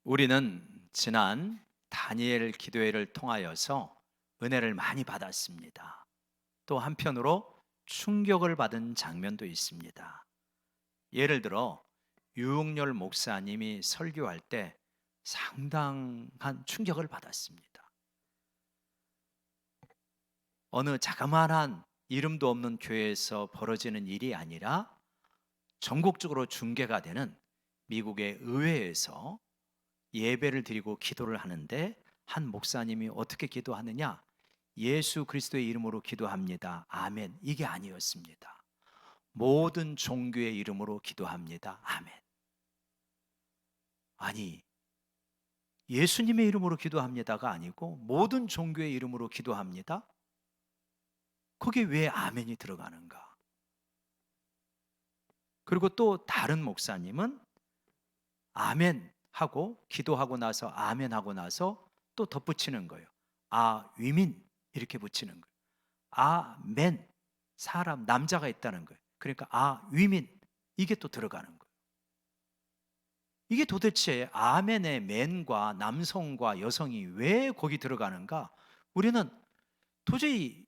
우리는 지난 다니엘 기도회를 통하여서 은혜를 많이 받았습니다. 또 한편으로 충격을 받은 장면도 있습니다. 예를 들어 유흥열 목사님이 설교할 때 상당한 충격을 받았습니다. 어느 자그마한 이름도 없는 교회에서 벌어지는 일이 아니라 전국적으로 중계가 되는 미국의 의회에서 예배를 드리고 기도를 하는데 한 목사님이 어떻게 기도하느냐? 예수 그리스도의 이름으로 기도합니다. 아멘. 이게 아니었습니다. 모든 종교의 이름으로 기도합니다. 아멘. 아니, 예수님의 이름으로 기도합니다가 아니고 모든 종교의 이름으로 기도합니다. 거기에 왜 아멘이 들어가는가? 그리고 또 다른 목사님은 아멘 하고 기도하고 나서 아멘 하고 나서 또 덧붙이는 거예요. 아, 위민 이렇게 붙이는 거예요. 아멘 사람 남자가 있다는 거예요. 그러니까 아, 위민 이게 또 들어가는 거예요. 이게 도대체 아멘의 맨과 남성과 여성이 왜 거기 들어가는가? 우리는 도저히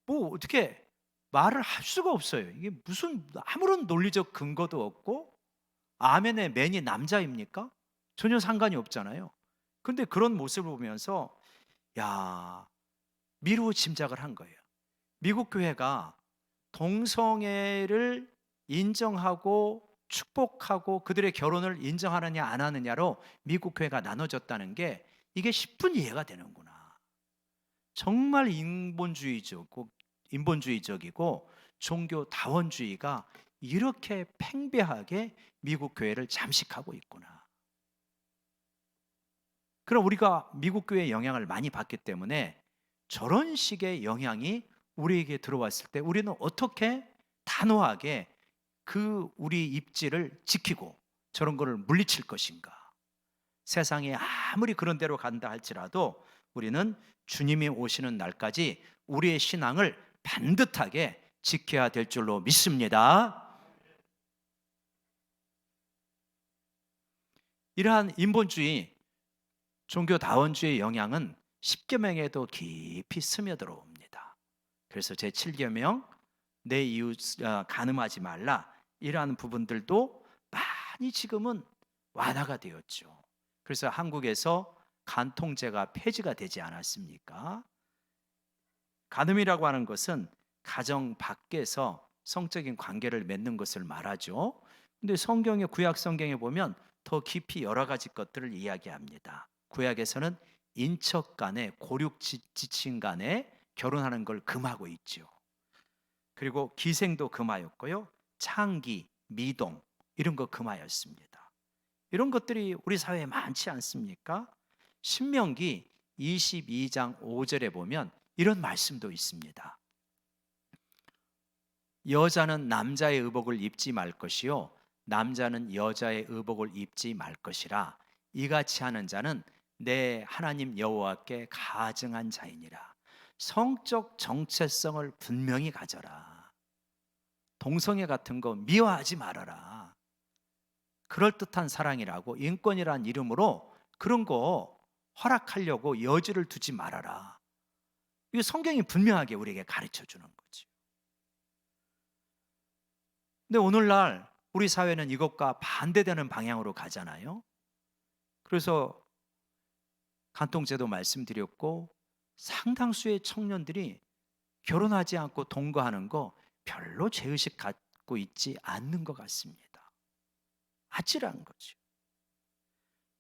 뭐 어떻게 말을 할 수가 없어요. 이게 무슨 아무런 논리적 근거도 없고 아멘의 맨이 남자입니까? 전혀 상관이 없잖아요. 근데 그런 모습을 보면서 야, 미루어 짐작을 한 거예요. 미국 교회가 동성애를 인정하고 축복하고 그들의 결혼을 인정하느냐 안 하느냐로 미국 교회가 나눠졌다는 게 이게 10분 이해가 되는구나. 정말 인본주의적이고 종교 다원주의가 이렇게 팽배하게 미국 교회를 잠식하고 있구나. 그럼 우리가 미국 교회의 영향을 많이 받기 때문에 저런 식의 영향이 우리에게 들어왔을 때 우리는 어떻게 단호하게 그 우리 입지를 지키고 저런 거를 물리칠 것인가? 세상에 아무리 그런 대로 간다 할지라도 우리는 주님이 오시는 날까지 우리의 신앙을 반듯하게 지켜야 될 줄로 믿습니다. 이러한 인본주의, 종교다원주의 영향은 십계명에도 깊이 스며들어옵니다. 그래서 제7계명 내 이웃 간음하지 말라 이러한 부분들도 많이 지금은 완화가 되었죠. 그래서 한국에서 간통죄가 폐지가 되지 않았습니까? 간음이라고 하는 것은 가정 밖에서 성적인 관계를 맺는 것을 말하죠. 근데 성경의 구약 성경에 보면 더 깊이 여러 가지 것들을 이야기합니다. 구약에서는 인척 간에 고륙 지친 간에 결혼하는 걸 금하고 있죠. 그리고 기생도 금하였고요. 창기, 미동 이런 거 금하였습니다. 이런 것들이 우리 사회에 많지 않습니까? 신명기 22장 5절에 보면 이런 말씀도 있습니다. 여자는 남자의 의복을 입지 말 것이요 남자는 여자의 의복을 입지 말 것이라 이같이 하는 자는 내 하나님 여호와께 가증한 자이니라. 성적 정체성을 분명히 가져라. 동성애 같은 거 미워하지 말아라. 그럴듯한 사랑이라고 인권이란 이름으로 그런 거 허락하려고 여지를 두지 말아라. 이 성경이 분명하게 우리에게 가르쳐 주는 거지. 근데 오늘날 우리 사회는 이것과 반대되는 방향으로 가잖아요. 그래서 간통죄도 말씀드렸고 상당수의 청년들이 결혼하지 않고 동거하는 거 별로 죄의식 갖고 있지 않는 것 같습니다. 아찔한 거죠.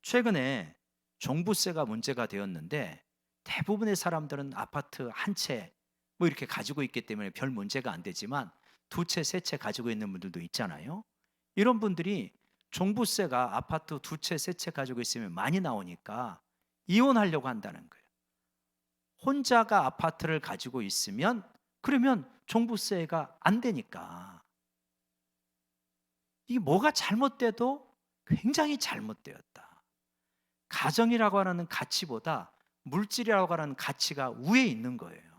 최근에 종부세가 문제가 되었는데 대부분의 사람들은 아파트 한 채 뭐 이렇게 가지고 있기 때문에 별 문제가 안 되지만 두 채, 세 채 가지고 있는 분들도 있잖아요. 이런 분들이 종부세가 아파트 두 채, 세 채 가지고 있으면 많이 나오니까 이혼하려고 한다는 거예요. 혼자가 아파트를 가지고 있으면 그러면 종부세가 안 되니까. 이게 뭐가 잘못돼도 굉장히 잘못되었다. 가정이라고 하는 가치보다 물질이라고 하는 가치가 위에 있는 거예요.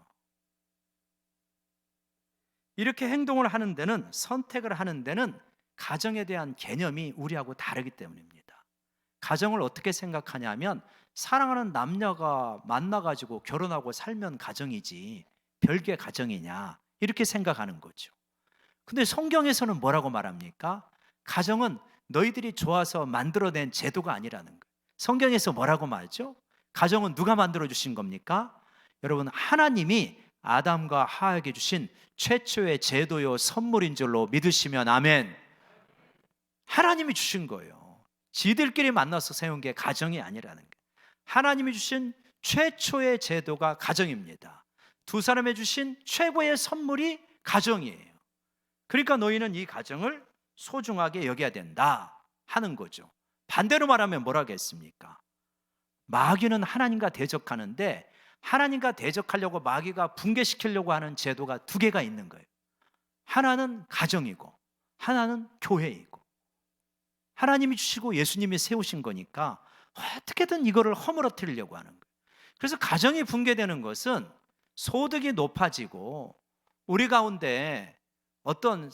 이렇게 행동을 하는 데는 선택을 하는 데는 가정에 대한 개념이 우리하고 다르기 때문입니다. 가정을 어떻게 생각하냐면 사랑하는 남녀가 만나가지고 결혼하고 살면 가정이지 별개 가정이냐 이렇게 생각하는 거죠. 근데 성경에서는 뭐라고 말합니까? 가정은 너희들이 좋아서 만들어낸 제도가 아니라는 거예요. 성경에서 뭐라고 말하죠? 가정은 누가 만들어 주신 겁니까? 여러분, 하나님이 아담과 하와에게 주신 최초의 제도요 선물인 줄로 믿으시면 아멘. 하나님이 주신 거예요. 지들끼리 만나서 세운 게 가정이 아니라는 거예요. 하나님이 주신 최초의 제도가 가정입니다. 두 사람이 주신 최고의 선물이 가정이에요. 그러니까 너희는 이 가정을 소중하게 여겨야 된다 하는 거죠. 반대로 말하면 뭐라겠습니까? 마귀는 하나님과 대적하는데 하나님과 대적하려고 마귀가 붕괴시키려고 하는 제도가 두 개가 있는 거예요. 하나는 가정이고 하나는 교회이고, 하나님이 주시고 예수님이 세우신 거니까 어떻게든 이거를 허물어뜨리려고 하는 거예요. 그래서 가정이 붕괴되는 것은 소득이 높아지고 우리 가운데 어떤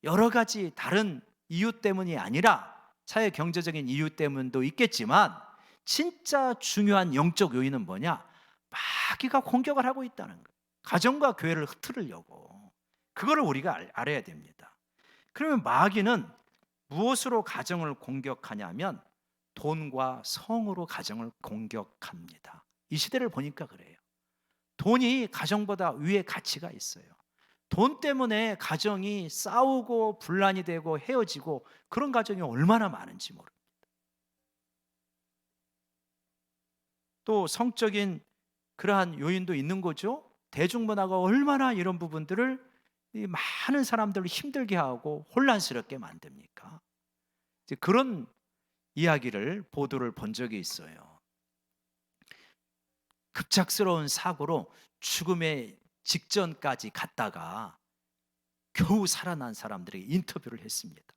여러 가지 다른 이유 때문이 아니라 사회 경제적인 이유 때문도 있겠지만 진짜 중요한 영적 요인은 뭐냐? 마귀가 공격을 하고 있다는 거예요. 가정과 교회를 흐트리려고. 그거를 우리가 알아야 됩니다. 그러면 마귀는 무엇으로 가정을 공격하냐면 돈과 성으로 가정을 공격합니다. 이 시대를 보니까 그래요. 돈이 가정보다 위에 가치가 있어요. 돈 때문에 가정이 싸우고 분란이 되고 헤어지고 그런 가정이 얼마나 많은지 모릅니다. 또 성적인 그러한 요인도 있는 거죠. 대중문화가 얼마나 이런 부분들을 많은 사람들을 힘들게 하고 혼란스럽게 만듭니까? 이제 그런 이야기를 보도를 본 적이 있어요. 급작스러운 사고로 죽음의 직전까지 갔다가 겨우 살아난 사람들에게 인터뷰를 했습니다.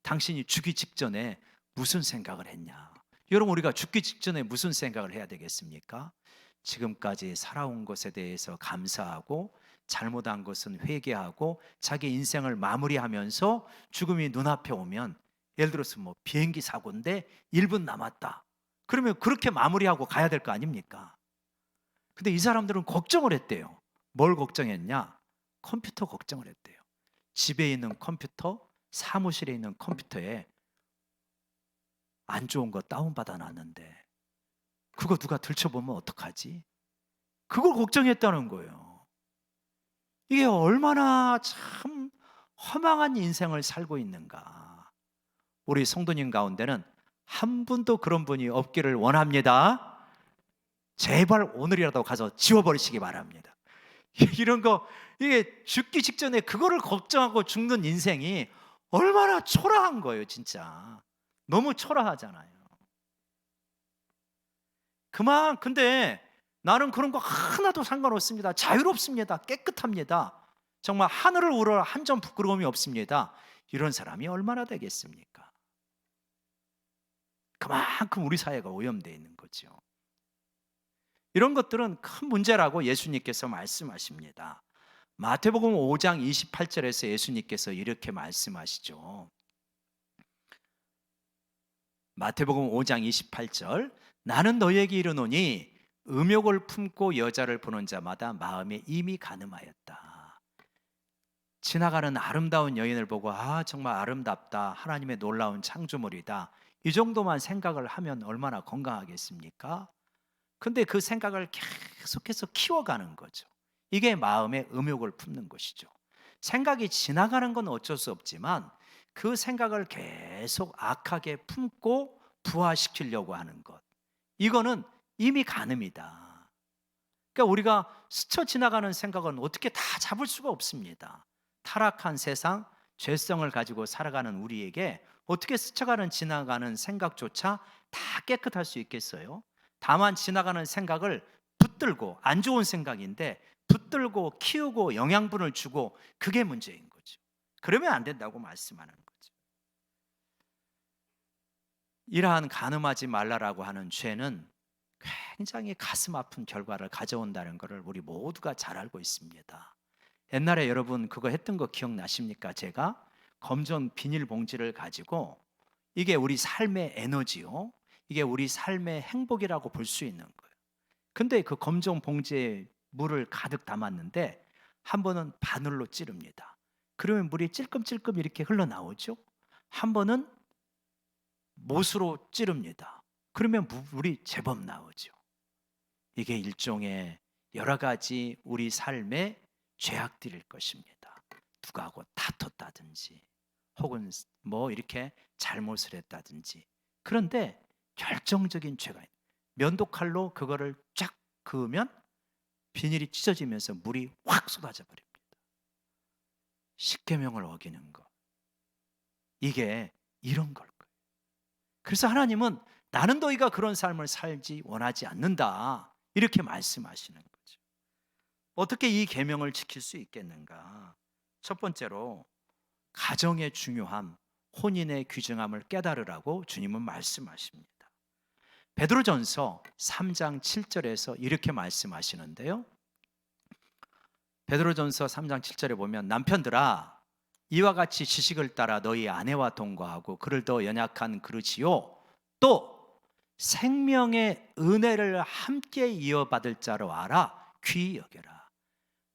당신이 죽기 직전에 무슨 생각을 했냐? 여러분, 우리가 죽기 직전에 무슨 생각을 해야 되겠습니까? 지금까지 살아온 것에 대해서 감사하고 잘못한 것은 회개하고 자기 인생을 마무리하면서 죽음이 눈앞에 오면, 예를 들어서 뭐 비행기 사고인데 1분 남았다. 그러면 그렇게 마무리하고 가야 될 거 아닙니까? 근데 이 사람들은 걱정을 했대요. 뭘 걱정했냐? 컴퓨터 걱정을 했대요. 집에 있는 컴퓨터, 사무실에 있는 컴퓨터에 안 좋은 거 다운받아 놨는데 그거 누가 들춰보면 어떡하지? 그걸 걱정했다는 거예요. 이게 얼마나 참 허망한 인생을 살고 있는가. 우리 성도님 가운데는 한 분도 그런 분이 없기를 원합니다. 제발 오늘이라도 가서 지워버리시기 바랍니다. 이런 거, 이게 죽기 직전에 그거를 걱정하고 죽는 인생이 얼마나 초라한 거예요, 진짜. 너무 초라하잖아요. 근데 나는 그런 거 하나도 상관없습니다. 자유롭습니다. 깨끗합니다. 정말 하늘을 우러러 한 점 부끄러움이 없습니다. 이런 사람이 얼마나 되겠습니까? 그만큼 우리 사회가 오염되어 있는 거죠. 이런 것들은 큰 문제라고 예수님께서 말씀하십니다. 마태복음 5장 28절에서 예수님께서 이렇게 말씀하시죠. 마태복음 5장 28절, 나는 너희에게 이르노니 음욕을 품고 여자를 보는 자마다 마음에 이미 간음하였다. 지나가는 아름다운 여인을 보고 정말 아름답다, 하나님의 놀라운 창조물이다, 이 정도만 생각을 하면 얼마나 건강하겠습니까? 근데 그 생각을 계속해서 키워가는 거죠. 이게 마음의 음욕을 품는 것이죠. 생각이 지나가는 건 어쩔 수 없지만 그 생각을 계속 악하게 품고 부화시키려고 하는 것, 이거는 이미 간음이다. 그러니까 우리가 스쳐 지나가는 생각은 어떻게 다 잡을 수가 없습니다. 타락한 세상, 죄성을 가지고 살아가는 우리에게 어떻게 스쳐가는 지나가는 생각조차 다 깨끗할 수 있겠어요? 다만 지나가는 생각을 붙들고, 안 좋은 생각인데 붙들고 키우고 영양분을 주고, 그게 문제인 거죠. 그러면 안 된다고 말씀하는 거죠. 이러한 간음하지 말라라고 하는 죄는 굉장히 가슴 아픈 결과를 가져온다는 것을 우리 모두가 잘 알고 있습니다. 옛날에 여러분 그거 했던 거 기억나십니까? 제가 검정 비닐봉지를 가지고, 이게 우리 삶의 에너지요, 이게 우리 삶의 행복이라고 볼 수 있는 거예요. 근데 그 검정 봉지에 물을 가득 담았는데 한 번은 바늘로 찌릅니다. 그러면 물이 찔끔찔끔 이렇게 흘러나오죠. 한 번은 못으로 찌릅니다. 그러면 물이 제법 나오죠. 이게 일종의 여러 가지 우리 삶의 죄악들일 것입니다. 누구하고 다퉜다든지 혹은 뭐 이렇게 잘못을 했다든지. 그런데 결정적인 죄가 있는, 면도칼로 그거를 쫙 그으면 비닐이 찢어지면서 물이 확 쏟아져 버립니다. 십계명을 어기는 것, 이게 이런 걸 거예요. 그래서 하나님은 나는 너희가 그런 삶을 살지 원하지 않는다, 이렇게 말씀하시는 거죠. 어떻게 이 계명을 지킬 수 있겠는가? 첫 번째로 가정의 중요함, 혼인의 귀중함을 깨달으라고 주님은 말씀하십니다. 베드로전서 3장 7절에서 이렇게 말씀하시는데요. 베드로전서 3장 7절에 보면 남편들아 이와 같이 지식을 따라 너희 아내와 동거하고 그를 더 연약한 그릇이요 또 생명의 은혜를 함께 이어받을 자로 알아 귀히 여겨라.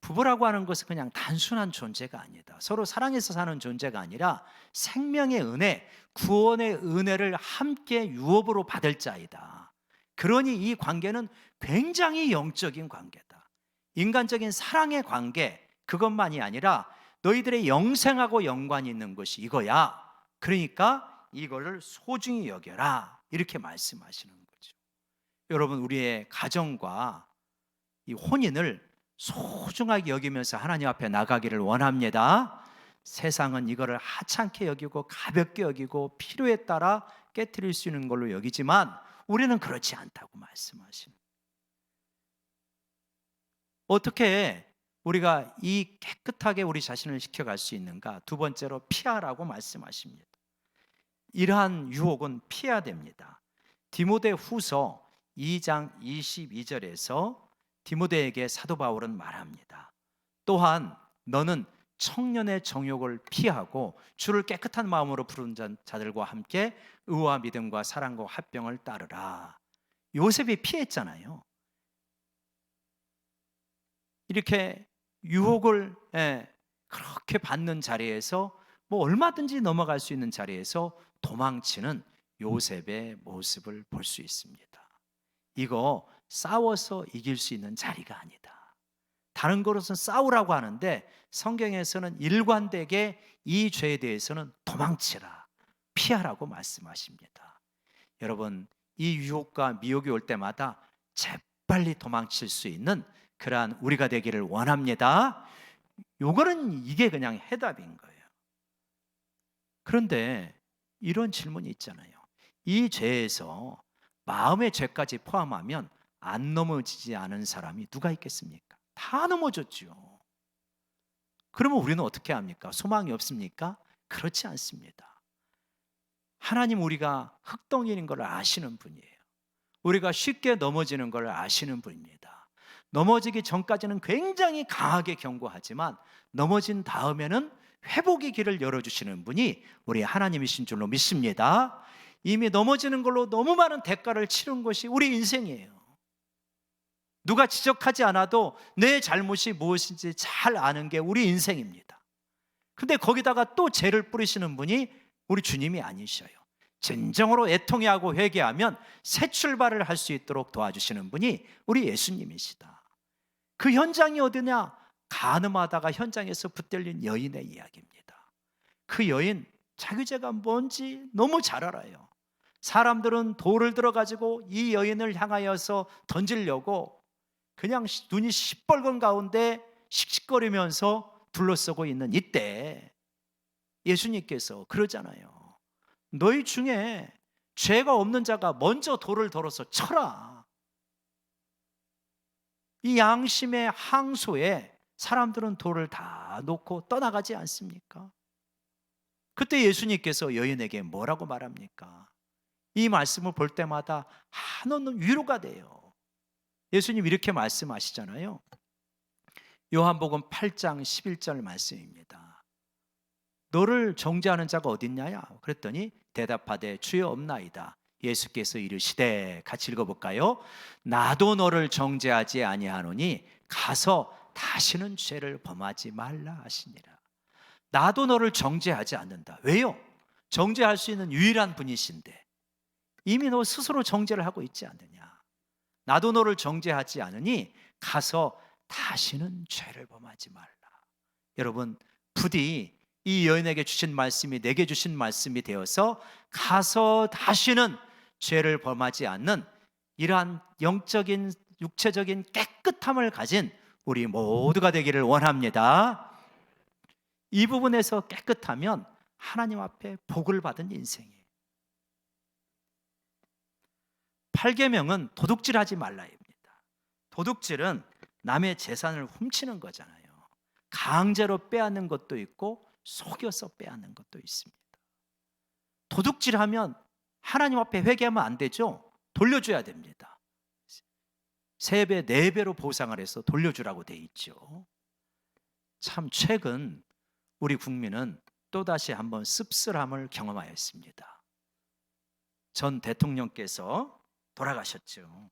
부부라고 하는 것은 그냥 단순한 존재가 아니다. 서로 사랑해서 사는 존재가 아니라 생명의 은혜, 구원의 은혜를 함께 유업으로 받을 자이다. 그러니 이 관계는 굉장히 영적인 관계다. 인간적인 사랑의 관계, 그것만이 아니라 너희들의 영생하고 연관이 있는 것이 이거야. 그러니까 이거를 소중히 여겨라, 이렇게 말씀하시는 거죠. 여러분, 우리의 가정과 이 혼인을 소중하게 여기면서 하나님 앞에 나가기를 원합니다. 세상은 이거를 하찮게 여기고 가볍게 여기고 필요에 따라 깨트릴 수 있는 걸로 여기지만 우리는 그렇지 않다고 말씀하십니다. 어떻게 우리가 이 깨끗하게 우리 자신을 지켜갈 수 있는가? 두 번째로 피하라고 말씀하십니다. 이러한 유혹은 피해야 됩니다. 디모데 후서 2장 22절에서 디모데에게 사도 바울은 말합니다. 또한 너는 청년의 정욕을 피하고 주를 깨끗한 마음으로 부른 자들과 함께 의와 믿음과 사랑과 화평을 따르라. 요셉이 피했잖아요. 이렇게 유혹을 그렇게 받는 자리에서 뭐 얼마든지 넘어갈 수 있는 자리에서 도망치는 요셉의 모습을 볼 수 있습니다. 이거 싸워서 이길 수 있는 자리가 아니다. 다른 것은 싸우라고 하는데 성경에서는 일관되게 이 죄에 대해서는 도망치라, 피하라고 말씀하십니다. 여러분, 이 유혹과 미혹이 올 때마다 재빨리 도망칠 수 있는 그러한 우리가 되기를 원합니다. 요거는 이게 그냥 해답인 거예요. 그런데 이런 질문이 있잖아요. 이 죄에서 마음의 죄까지 포함하면 안 넘어지지 않은 사람이 누가 있겠습니까? 다 넘어졌죠. 그러면 우리는 어떻게 합니까? 소망이 없습니까? 그렇지 않습니다. 하나님, 우리가 흙덩이인 걸 아시는 분이에요. 우리가 쉽게 넘어지는 걸 아시는 분입니다. 넘어지기 전까지는 굉장히 강하게 경고하지만 넘어진 다음에는 회복의 길을 열어주시는 분이 우리 하나님이신 줄로 믿습니다. 이미 넘어지는 걸로 너무 많은 대가를 치른 것이 우리 인생이에요. 누가 지적하지 않아도 내 잘못이 무엇인지 잘 아는 게 우리 인생입니다. 근데 거기다가 또 죄를 뿌리시는 분이 우리 주님이 아니셔요. 진정으로 애통해하고 회개하면 새 출발을 할 수 있도록 도와주시는 분이 우리 예수님이시다. 그 현장이 어디냐? 간음하다가 현장에서 붙들린 여인의 이야기입니다. 그 여인, 자기 죄가 뭔지 너무 잘 알아요. 사람들은 돌을 들어가지고 이 여인을 향하여서 던지려고 그냥 눈이 시뻘건 가운데 씩씩거리면서 둘러싸고 있는 이때 예수님께서 그러잖아요. 너희 중에 죄가 없는 자가 먼저 돌을 들어서 쳐라. 이 양심의 항소에 사람들은 돌을 다 놓고 떠나가지 않습니까? 그때 예수님께서 여인에게 뭐라고 말합니까? 이 말씀을 볼 때마다 한없는 위로가 돼요. 예수님 이렇게 말씀하시잖아요. 요한복음 8장 11절 말씀입니다. 너를 정죄하는 자가 어딨냐야? 그랬더니 대답하되 주여 없나이다. 예수께서 이르시되, 같이 읽어볼까요? 나도 너를 정죄하지 아니하노니 가서 다시는 죄를 범하지 말라 하시니라. 나도 너를 정죄하지 않는다. 왜요? 정죄할 수 있는 유일한 분이신데 이미 너 스스로 정죄를 하고 있지 않느냐. 나도 너를 정죄하지 않으니 가서 다시는 죄를 범하지 말라. 여러분, 부디 이 여인에게 주신 말씀이 내게 주신 말씀이 되어서 가서 다시는 죄를 범하지 않는 이러한 영적인 육체적인 깨끗함을 가진 우리 모두가 되기를 원합니다. 이 부분에서 깨끗하면 하나님 앞에 복을 받은 인생이에요. 8계명은 도둑질하지 말라입니다. 도둑질은 남의 재산을 훔치는 거잖아요. 강제로 빼앗는 것도 있고 속여서 빼앗는 것도 있습니다. 도둑질하면 하나님 앞에 회개하면 안 되죠. 돌려줘야 됩니다. 3배, 4배로 보상을 해서 돌려주라고 돼 있죠. 참 최근 우리 국민은 또다시 한번 씁쓸함을 경험하였습니다. 전 대통령께서 돌아가셨죠.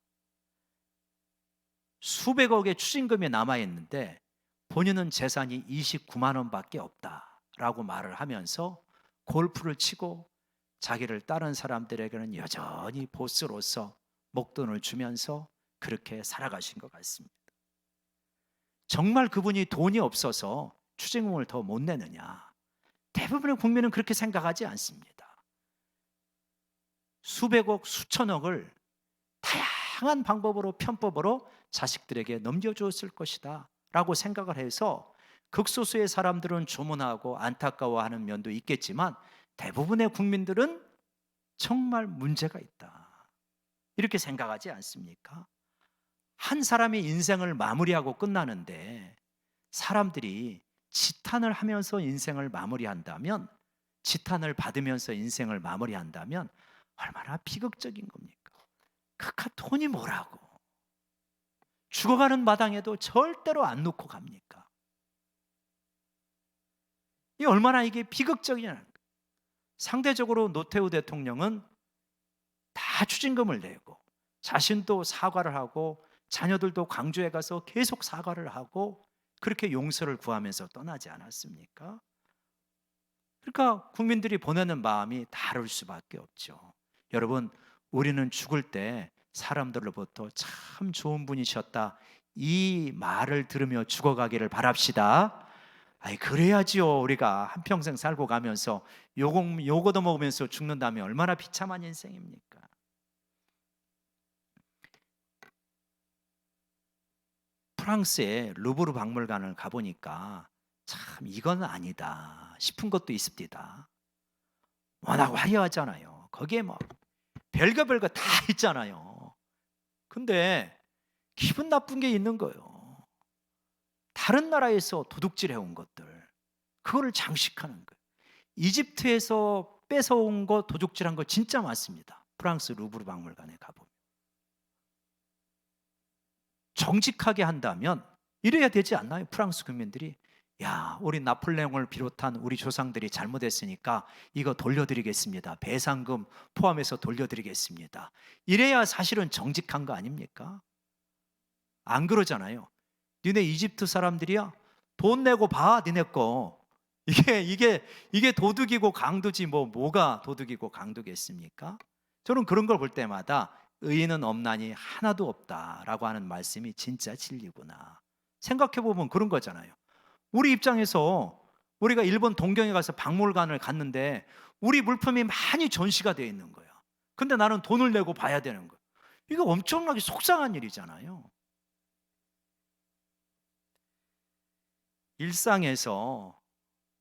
수백억의 추징금이 남아있는데 본인은 재산이 29만 원밖에 없다라고 말을 하면서 골프를 치고 자기를 따른 사람들에게는 여전히 보스로서 목돈을 주면서 그렇게 살아가신 것 같습니다. 정말 그분이 돈이 없어서 추징금을 더 못 내느냐? 대부분의 국민은 그렇게 생각하지 않습니다. 수백억, 수천억을 다양한 방법으로, 편법으로 자식들에게 넘겨주었을 것이다 라고 생각을 해서 극소수의 사람들은 조문하고 안타까워하는 면도 있겠지만 대부분의 국민들은 정말 문제가 있다 이렇게 생각하지 않습니까? 한 사람이 인생을 마무리하고 끝나는데 사람들이 지탄을 하면서 인생을 마무리한다면, 지탄을 받으면서 인생을 마무리한다면 얼마나 비극적인 겁니까? 그깟 돈이 뭐라고 죽어가는 마당에도 절대로 안 놓고 갑니까? 이 얼마나 이게 비극적이냐. 상대적으로 노태우 대통령은 다 추징금을 내고 자신도 사과를 하고 자녀들도 광주에 가서 계속 사과를 하고 그렇게 용서를 구하면서 떠나지 않았습니까? 그러니까 국민들이 보내는 마음이 다를 수밖에 없죠. 여러분, 우리는 죽을 때 사람들로부터 참 좋은 분이셨다 이 말을 들으며 죽어가기를 바랍시다. 아이, 그래야지요. 우리가 한평생 살고 가면서 욕 얻어먹으면서 죽는다면 얼마나 비참한 인생입니까? 프랑스의 루브르 박물관을 가보니까 참 이건 아니다 싶은 것도 있습니다. 워낙 화려하잖아요. 거기에 뭐 별거 다 있잖아요. 근데 기분 나쁜 게 있는 거예요. 다른 나라에서 도둑질 해온 것들, 그거를 장식하는 거예요. 이집트에서 뺏어온 거, 도둑질한 거 진짜 많습니다. 프랑스 루브르 박물관에 가보면. 정직하게 한다면 이래야 되지 않나요? 프랑스 국민들이 야, 우리 나폴레옹을 비롯한 우리 조상들이 잘못했으니까 이거 돌려드리겠습니다. 배상금 포함해서 돌려드리겠습니다. 이래야 사실은 정직한 거 아닙니까? 안 그러잖아요. 니네 이집트 사람들이야 돈 내고 봐, 니네 거. 이게 도둑이고 강도지 뭐가 도둑이고 강도겠습니까? 저는 그런 걸 볼 때마다 의인은 없나니 하나도 없다라고 하는 말씀이 진짜 진리구나. 생각해보면 그런 거잖아요. 우리 입장에서 우리가 일본 동경에 가서 박물관을 갔는데 우리 물품이 많이 전시가 되어 있는 거야. 근데 나는 돈을 내고 봐야 되는 거야. 이거 엄청나게 속상한 일이잖아요. 일상에서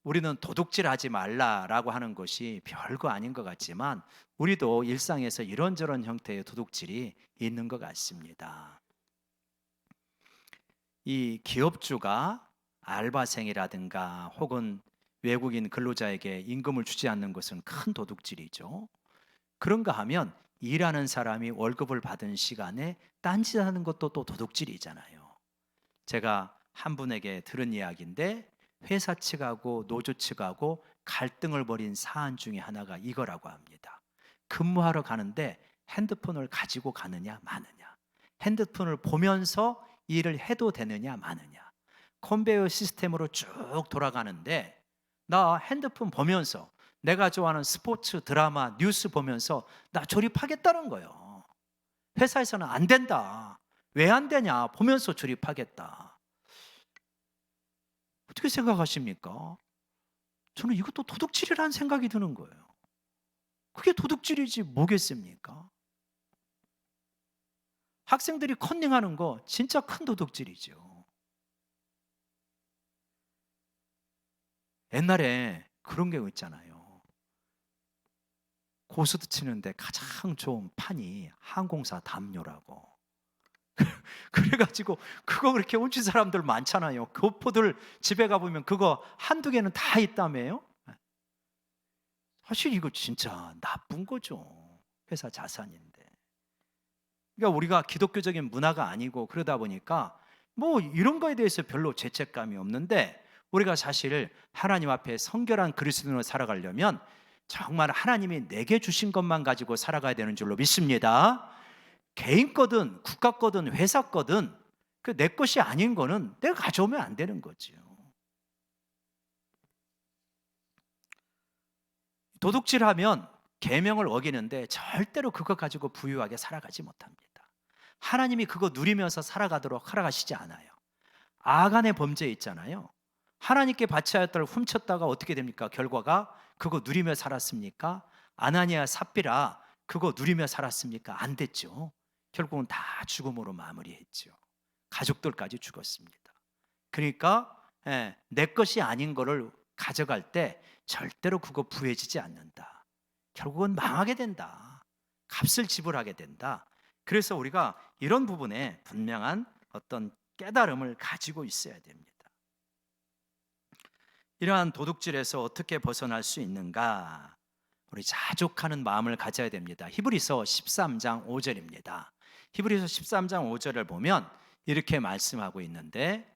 우리는 도둑질하지 말라라고 하는 것이 별거 아닌 것 같지만 우리도 일상에서 이런저런 형태의 도둑질이 있는 것 같습니다. 이 기업주가 알바생이라든가 혹은 외국인 근로자에게 임금을 주지 않는 것은 큰 도둑질이죠. 그런가 하면 일하는 사람이 월급을 받은 시간에 딴짓하는 것도 또 도둑질이잖아요. 제가 한 분에게 들은 이야기인데 회사 측하고 노조 측하고 갈등을 벌인 사안 중에 하나가 이거라고 합니다. 근무하러 가는데 핸드폰을 가지고 가느냐 마느냐, 핸드폰을 보면서 일을 해도 되느냐 마느냐, 컨베이어 시스템으로 쭉 돌아가는데 나 핸드폰 보면서 내가 좋아하는 스포츠, 드라마, 뉴스 보면서 나 조립하겠다는 거예요. 회사에서는 안 된다. 왜 안 되냐? 보면서 조립하겠다. 어떻게 생각하십니까? 저는 이것도 도둑질이라는 생각이 드는 거예요. 그게 도둑질이지 뭐겠습니까? 학생들이 컨닝하는 거 진짜 큰 도둑질이죠. 옛날에 그런 게 있잖아요. 고스트 치는데 가장 좋은 판이 항공사 담요라고. 그래가지고 그거 그렇게 훔친 사람들 많잖아요. 교포들 집에 가보면 그거 한두 개는 다 있다며요. 사실 이거 진짜 나쁜 거죠. 회사 자산인데. 그러니까 우리가 기독교적인 문화가 아니고 그러다 보니까 뭐 이런 거에 대해서 별로 죄책감이 없는데, 우리가 사실 하나님 앞에 성결한 그리스도인으로 살아가려면 정말 하나님이 내게 주신 것만 가지고 살아가야 되는 줄로 믿습니다. 개인 거든 국가 거든 회사 거든 그 내 것이 아닌 거는 내가 가져오면 안 되는 거죠. 도둑질하면 계명을 어기는데 절대로 그거 가지고 부유하게 살아가지 못합니다. 하나님이 그거 누리면서 살아가도록 허락하시지 않아요. 아간의 범죄 있잖아요. 하나님께 바쳐야 할 걸 훔쳤다가 어떻게 됩니까? 결과가 그거 누리며 살았습니까? 아나니아 삽비라 그거 누리며 살았습니까? 안 됐죠. 결국은 다 죽음으로 마무리했죠. 가족들까지 죽었습니다. 그러니까 내 것이 아닌 거를 가져갈 때 절대로 그거 부해지지 않는다. 결국은 망하게 된다. 값을 지불하게 된다. 그래서 우리가 이런 부분에 분명한 어떤 깨달음을 가지고 있어야 됩니다. 이러한 도둑질에서 어떻게 벗어날 수 있는가? 우리 자족하는 마음을 가져야 됩니다. 히브리서 13장 5절입니다. 히브리서 13장 5절을 보면 이렇게 말씀하고 있는데,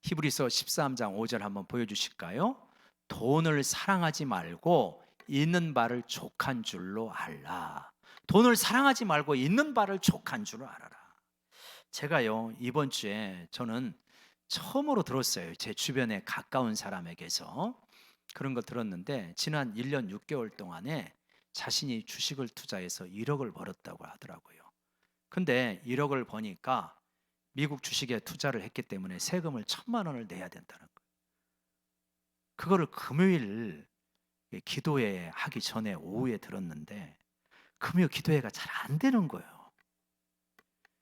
히브리서 13장 5절 한번 보여주실까요? 돈을 사랑하지 말고 있는 바를 족한 줄로 알라. 돈을 사랑하지 말고 있는 바를 족한 줄로 알아라. 제가요, 이번 주에 저는 처음으로 들었어요. 제 주변에 가까운 사람에게서 그런 걸 들었는데, 지난 1년 6개월 동안에 자신이 주식을 투자해서 1억을 벌었다고 하더라고요. 근데 1억을 버니까 미국 주식에 투자를 했기 때문에 세금을 1,000만 원을 내야 된다는 거예요. 그거를 금요일 기도회 하기 전에 오후에 들었는데 금요 기도회가 잘 안 되는 거예요.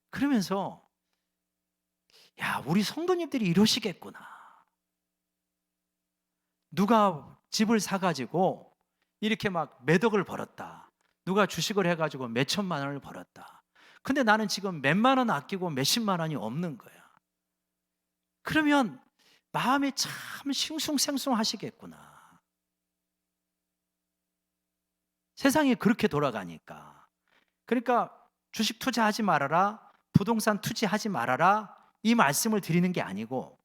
그러면서 야, 우리 성도님들이 이러시겠구나. 누가 집을 사가지고 이렇게 막 몇 억을 벌었다. 누가 주식을 해가지고 몇 천만 원을 벌었다. 근데 나는 지금 몇만 원 아끼고 몇십만 원이 없는 거야. 그러면 마음이 참 싱숭생숭하시겠구나. 세상이 그렇게 돌아가니까. 그러니까 주식 투자하지 말아라, 부동산 투자하지 말아라, 이 말씀을 드리는 게 아니고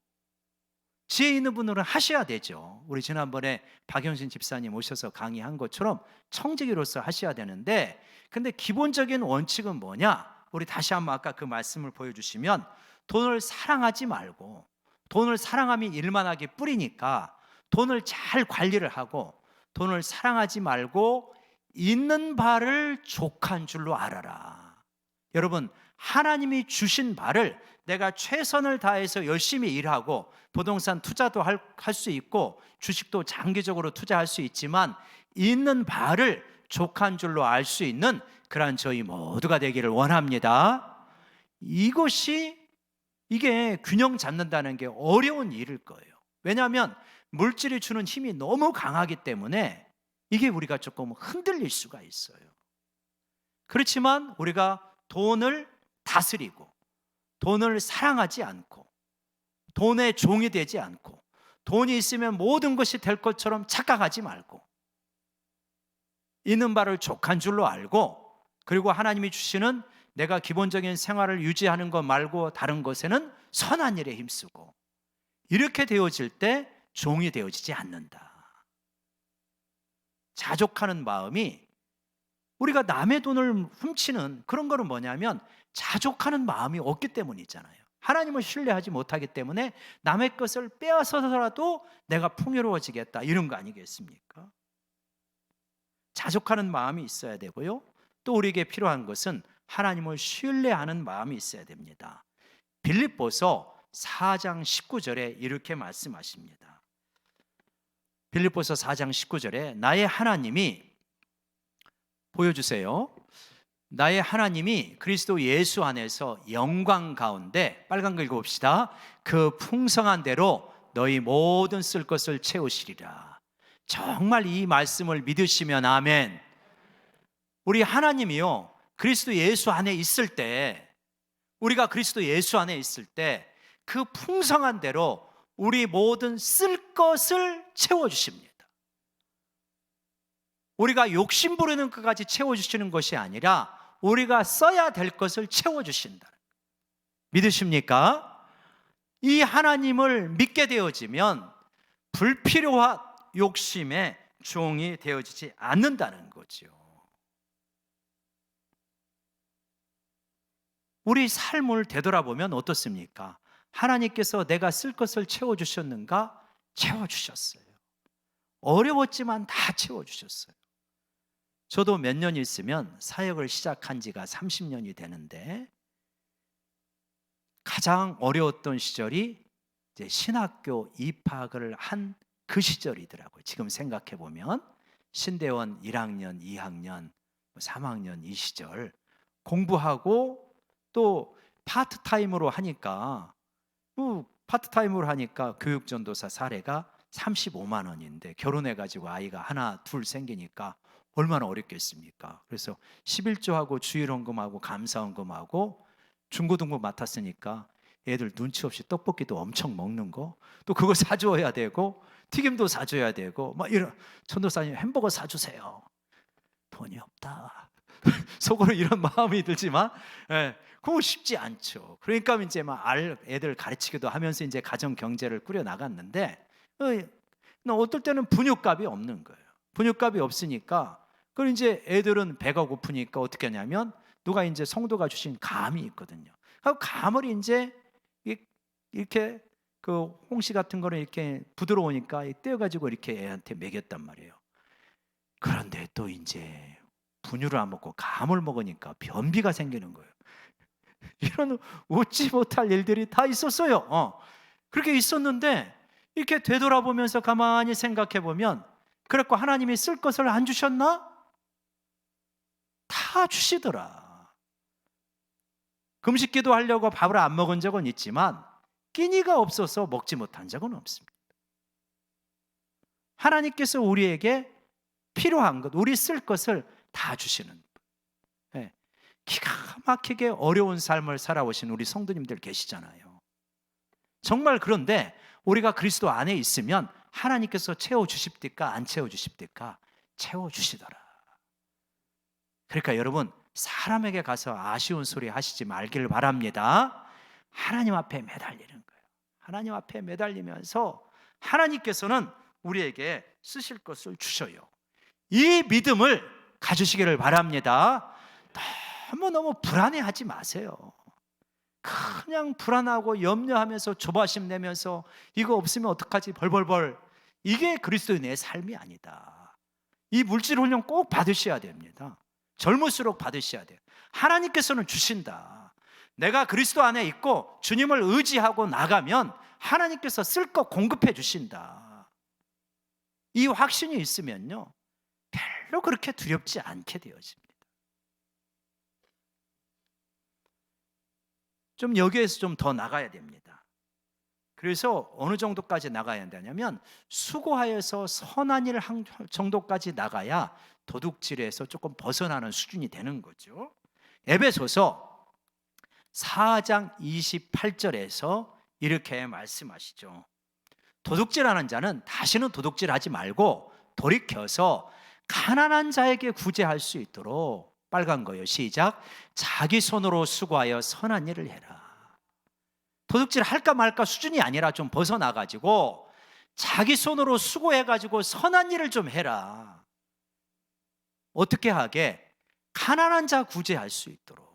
지혜 있는 분들은 하셔야 되죠. 우리 지난번에 박영신 집사님 오셔서 강의한 것처럼 청지기로서 하셔야 되는데, 근데 기본적인 원칙은 뭐냐? 우리 다시 한번 아까 그 말씀을 보여주시면, 돈을 사랑하지 말고, 돈을 사랑함이 일만하게 뿌리니까 돈을 잘 관리를 하고, 돈을 사랑하지 말고 있는 바를 족한 줄로 알아라. 여러분, 하나님이 주신 바를 내가 최선을 다해서 열심히 일하고 부동산 투자도 할 수 있고 주식도 장기적으로 투자할 수 있지만 있는 바를 족한 줄로 알 수 있는 그러한 저희 모두가 되기를 원합니다. 이게 균형 잡는다는 게 어려운 일일 거예요. 왜냐하면 물질이 주는 힘이 너무 강하기 때문에 이게 우리가 조금 흔들릴 수가 있어요. 그렇지만 우리가 돈을 다스리고 돈을 사랑하지 않고 돈의 종이 되지 않고 돈이 있으면 모든 것이 될 것처럼 착각하지 말고 있는 바를 족한 줄로 알고, 그리고 하나님이 주시는 내가 기본적인 생활을 유지하는 것 말고 다른 것에는 선한 일에 힘쓰고, 이렇게 되어질 때 종이 되어지지 않는다. 자족하는 마음이 우리가 남의 돈을 훔치는 그런 거는 뭐냐면 자족하는 마음이 없기 때문이잖아요. 하나님을 신뢰하지 못하기 때문에 남의 것을 빼앗아서라도 내가 풍요로워지겠다 이런 거 아니겠습니까? 자족하는 마음이 있어야 되고요. 또 우리에게 필요한 것은 하나님을 신뢰하는 마음이 있어야 됩니다. 빌립보서 4장 19절에 이렇게 말씀하십니다. 빌립보서 4장 19절에 나의 하나님이, 보여주세요. 나의 하나님이 그리스도 예수 안에서 영광 가운데, 빨간 거 읽어봅시다. 그 풍성한 대로 너희 모든 쓸 것을 채우시리라. 정말 이 말씀을 믿으시면 아멘. 우리 하나님이요, 그리스도 예수 안에 있을 때, 우리가 그리스도 예수 안에 있을 때 그 풍성한 대로 우리 모든 쓸 것을 채워주십니다. 우리가 욕심 부리는 것까지 채워주시는 것이 아니라 우리가 써야 될 것을 채워주신다. 믿으십니까? 이 하나님을 믿게 되어지면 불필요한 욕심에 종이 되어지지 않는다는 거죠. 우리 삶을 되돌아보면 어떻습니까? 하나님께서 내가 쓸 것을 채워주셨는가? 채워주셨어요. 어려웠지만 다 채워주셨어요. 저도 몇 년 있으면 사역을 시작한 지가 30년이 되는데 가장 어려웠던 시절이 이제 신학교 입학을 한 그 시절이더라고요. 지금 생각해 보면 신대원 1학년, 2학년, 3학년 이 시절 공부하고 또 파트타임으로 하니까 교육전도사 사례가 35만 원인데 결혼해가지고 아이가 하나 둘 생기니까 얼마나 어렵겠습니까? 그래서 11조하고 주일헌금하고 감사헌금하고 중고등부 맡았으니까 애들 눈치 없이 떡볶이도 엄청 먹는 거, 또 그거 사줘야 되고 튀김도 사줘야 되고 막 이런, 전도사님 햄버거 사주세요. 돈이 없다. 속으로 이런 마음이 들지만 그거 쉽지 않죠. 그러니까 이제 막 애들 가르치기도 하면서 이제 가정 경제를 꾸려 나갔는데 어떨 때는 분유값이 없는 거예요. 분유값이 없으니까 그럼 이제 애들은 배가 고프니까 어떻게 하냐면 누가 이제 성도가 주신 감이 있거든요. 그 감을 이제 이렇게 그 홍시 같은 거는 이렇게 부드러우니까 떼어가지고 이렇게 애한테 먹였단 말이에요. 그런데 또 이제 분유를 안 먹고 감을 먹으니까 변비가 생기는 거예요. 이런 웃지 못할 일들이 다 있었어요. 그렇게 있었는데 이렇게 되돌아보면서 가만히 생각해 보면, 그랬고 하나님이 쓸 것을 안 주셨나? 다 주시더라. 금식기도 하려고 밥을 안 먹은 적은 있지만 끼니가 없어서 먹지 못한 적은 없습니다. 하나님께서 우리에게 필요한 것, 우리 쓸 것을 다 주시는, 기가 막히게 어려운 삶을 살아오신 우리 성도님들 계시잖아요. 정말 그런데 우리가 그리스도 안에 있으면 하나님께서 채워주십니까? 안 채워주십니까? 채워주시더라. 그러니까 여러분, 사람에게 가서 아쉬운 소리 하시지 말기를 바랍니다. 하나님 앞에 매달리는 거예요. 하나님 앞에 매달리면서 하나님께서는 우리에게 쓰실 것을 주셔요. 이 믿음을 가지시기를 바랍니다. 너무 불안해하지 마세요. 그냥 불안하고 염려하면서 조바심 내면서 이거 없으면 어떡하지 벌벌벌, 이게 그리스도인의 삶이 아니다. 이 물질 훈련 꼭 받으셔야 됩니다. 젊을수록 받으셔야 돼요. 하나님께서는 주신다. 내가 그리스도 안에 있고 주님을 의지하고 나가면 하나님께서 쓸 것 공급해 주신다. 이 확신이 있으면요, 별로 그렇게 두렵지 않게 되어집니다. 좀 여기에서 좀 더 나가야 됩니다. 그래서 어느 정도까지 나가야 한다냐면 수고하여서 선한 일 한 정도까지 나가야 도둑질에서 조금 벗어나는 수준이 되는 거죠. 에베소서 4장 28절에서 이렇게 말씀하시죠. 도둑질하는 자는 다시는 도둑질하지 말고 돌이켜서 가난한 자에게 구제할 수 있도록, 빨간 거요, 시작, 자기 손으로 수고하여 선한 일을 해라. 도둑질 할까 말까 수준이 아니라 좀 벗어나가지고 자기 손으로 수고해가지고 선한 일을 좀 해라. 어떻게 하게? 가난한 자 구제할 수 있도록.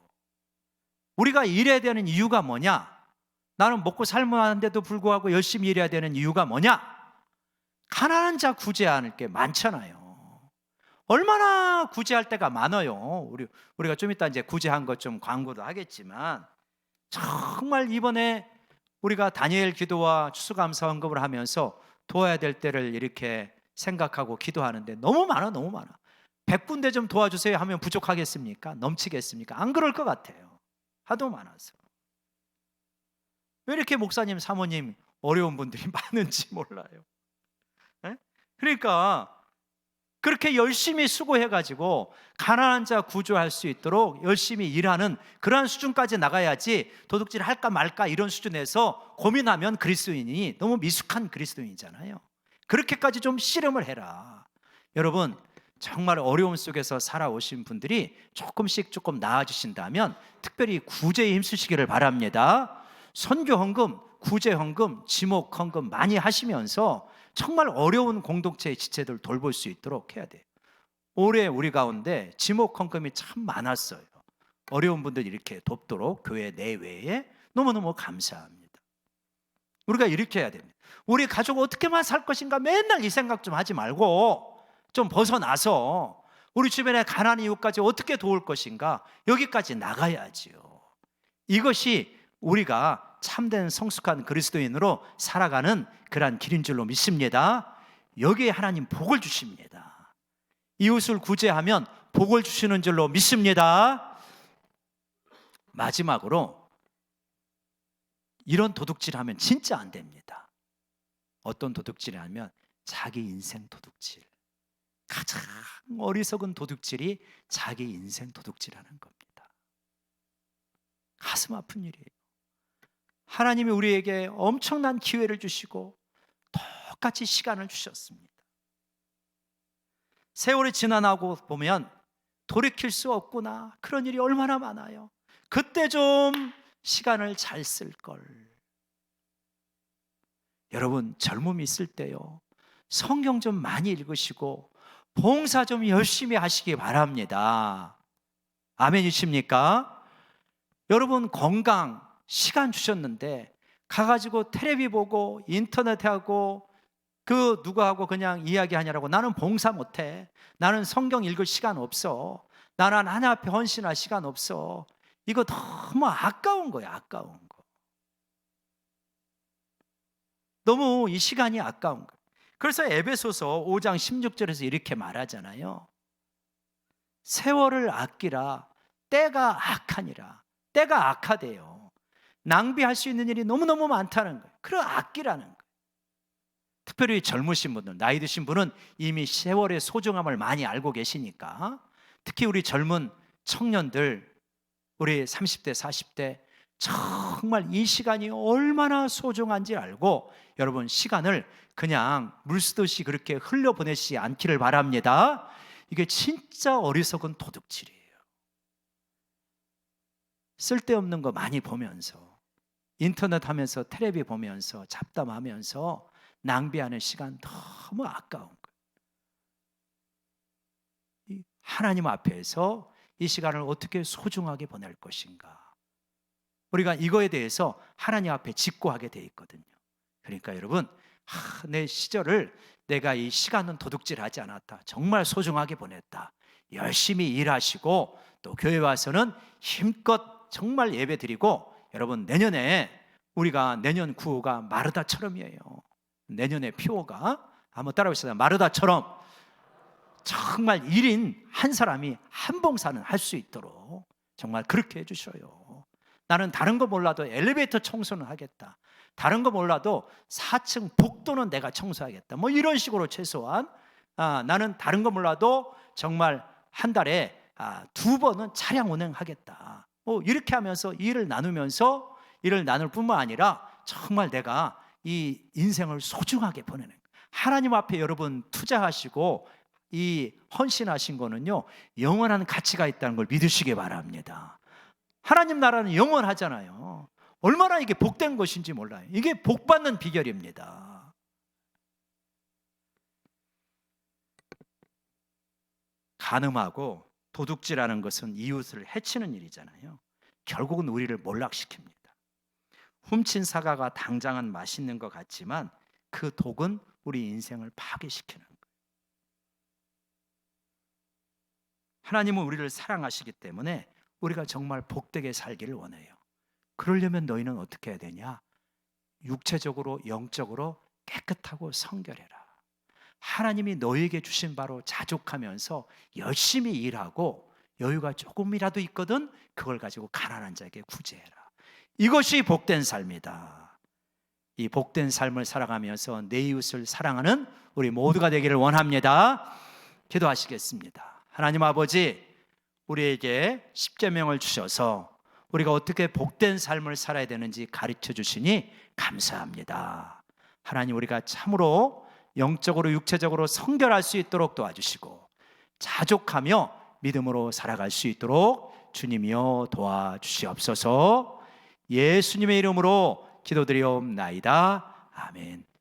우리가 일해야 되는 이유가 뭐냐? 나는 먹고 살만한데도 불구하고 열심히 일해야 되는 이유가 뭐냐? 가난한 자 구제하는 게 많잖아요. 얼마나 구제할 때가 많아요. 우리가 좀 이따 이제 구제한 것 좀 광고도 하겠지만, 정말 이번에 우리가 다니엘 기도와 추수감사 헌금을 하면서 도와야 될 때를 이렇게 생각하고 기도하는데 너무 많아, 너무 많아. 100군데 좀 도와주세요 하면 부족하겠습니까? 넘치겠습니까? 안 그럴 것 같아요. 하도 많아서. 왜 이렇게 목사님, 사모님 어려운 분들이 많은지 몰라요. 네? 그러니까 그렇게 열심히 수고해가지고 가난한 자 구조할 수 있도록 열심히 일하는 그러한 수준까지 나가야지, 도둑질 할까 말까 이런 수준에서 고민하면 그리스도인이 너무 미숙한 그리스도인이잖아요. 그렇게까지 좀 씨름을 해라. 여러분, 정말 어려움 속에서 살아오신 분들이 조금 나아지신다면 특별히 구제에 힘쓰시기를 바랍니다. 선교 헌금, 구제 헌금, 지목 헌금 많이 하시면서 정말 어려운 공동체의 지체들 돌볼 수 있도록 해야 돼요. 올해 우리 가운데 지목 헌금이 참 많았어요. 어려운 분들 이렇게 돕도록 교회 내외에 너무너무 감사합니다. 우리가 이렇게 해야 됩니다. 우리 가족 어떻게만 살 것인가 맨날 이 생각 좀 하지 말고 좀 벗어나서 우리 주변의 가난한 이웃까지 어떻게 도울 것인가, 여기까지 나가야지요. 이것이 우리가 참된 성숙한 그리스도인으로 살아가는 그러한 길인 줄로 믿습니다. 여기에 하나님 복을 주십니다. 이웃을 구제하면 복을 주시는 줄로 믿습니다. 마지막으로, 이런 도둑질하면 진짜 안 됩니다. 어떤 도둑질을 하면 자기 인생 도둑질. 가장 어리석은 도둑질이 자기 인생 도둑질하는 겁니다. 가슴 아픈 일이에요. 하나님이 우리에게 엄청난 기회를 주시고 똑같이 시간을 주셨습니다. 세월이 지나고 보면 돌이킬 수 없구나, 그런 일이 얼마나 많아요. 그때 좀 시간을 잘 쓸 걸. 여러분, 젊음이 있을 때요, 성경 좀 많이 읽으시고 봉사 좀 열심히 하시기 바랍니다. 아멘이십니까? 여러분, 건강, 시간 주셨는데 가가지고 텔레비 보고 인터넷하고 그 누구하고 그냥 이야기하냐라고, 나는 봉사 못해, 나는 성경 읽을 시간 없어, 나는 하나님 앞에 헌신할 시간 없어. 이거 너무 아까운 거예요. 아까운 거. 너무 이 시간이 아까운 거예요. 그래서 에베소서 5장 16절에서 이렇게 말하잖아요. 세월을 아끼라, 때가 악하니라. 때가 악하대요. 낭비할 수 있는 일이 너무너무 많다는 거예요. 그래, 아끼라는 거예요. 특별히 젊으신 분들, 나이 드신 분은 이미 세월의 소중함을 많이 알고 계시니까, 특히 우리 젊은 청년들, 우리 30대, 40대, 정말 이 시간이 얼마나 소중한지 알고 여러분, 시간을 그냥 물 쓰듯이 그렇게 흘려보내지 않기를 바랍니다. 이게 진짜 어리석은 도둑질이에요. 쓸데없는 거 많이 보면서, 인터넷 하면서, 텔레비 보면서, 잡담하면서 낭비하는 시간 너무 아까운 거예요. 하나님 앞에서 이 시간을 어떻게 소중하게 보낼 것인가, 우리가 이거에 대해서 하나님 앞에 직고하게 돼 있거든요. 그러니까 여러분, 내 시절을 내가 이 시간은 도둑질하지 않았다, 정말 소중하게 보냈다, 열심히 일하시고 또 교회 와서는 힘껏 정말 예배 드리고, 여러분, 내년에 우리가 내년 구호가 마르다처럼이에요. 내년의 표어가 한번 따라오시죠. 마르다처럼. 정말 1인 한 사람이 한 봉사는 할 수 있도록 정말 그렇게 해주셔요. 나는 다른 거 몰라도 엘리베이터 청소는 하겠다, 다른 거 몰라도 4층 복도는 내가 청소하겠다, 뭐 이런 식으로 최소한 나는 다른 거 몰라도 정말 한 달에 2번은 차량 운행하겠다, 이렇게 하면서 일을 나눌 뿐만 아니라 정말 내가 이 인생을 소중하게 보내는 거예요. 하나님 앞에 여러분 투자하시고 이 헌신하신 거는요, 영원한 가치가 있다는 걸 믿으시기 바랍니다. 하나님 나라는 영원하잖아요. 얼마나 이게 복된 것인지 몰라요. 이게 복받는 비결입니다. 간음하고 도둑질하는 것은 이웃을 해치는 일이잖아요. 결국은 우리를 몰락시킵니다. 훔친 사과가 당장은 맛있는 것 같지만 그 독은 우리 인생을 파괴시키는 거예요. 하나님은 우리를 사랑하시기 때문에 우리가 정말 복되게 살기를 원해요. 그러려면 너희는 어떻게 해야 되냐? 육체적으로 영적으로 깨끗하고 성결해라. 하나님이 너희에게 주신 바로 자족하면서 열심히 일하고 여유가 조금이라도 있거든 그걸 가지고 가난한 자에게 구제해라. 이것이 복된 삶이다. 이 복된 삶을 살아가면서 내 이웃을 사랑하는 우리 모두가 되기를 원합니다. 기도하시겠습니다. 하나님 아버지, 우리에게 십계명을 주셔서 우리가 어떻게 복된 삶을 살아야 되는지 가르쳐 주시니 감사합니다. 하나님, 우리가 참으로 영적으로 육체적으로 성결할 수 있도록 도와주시고 자족하며 믿음으로 살아갈 수 있도록 주님이여 도와주시옵소서. 예수님의 이름으로 기도드리옵나이다. 아멘.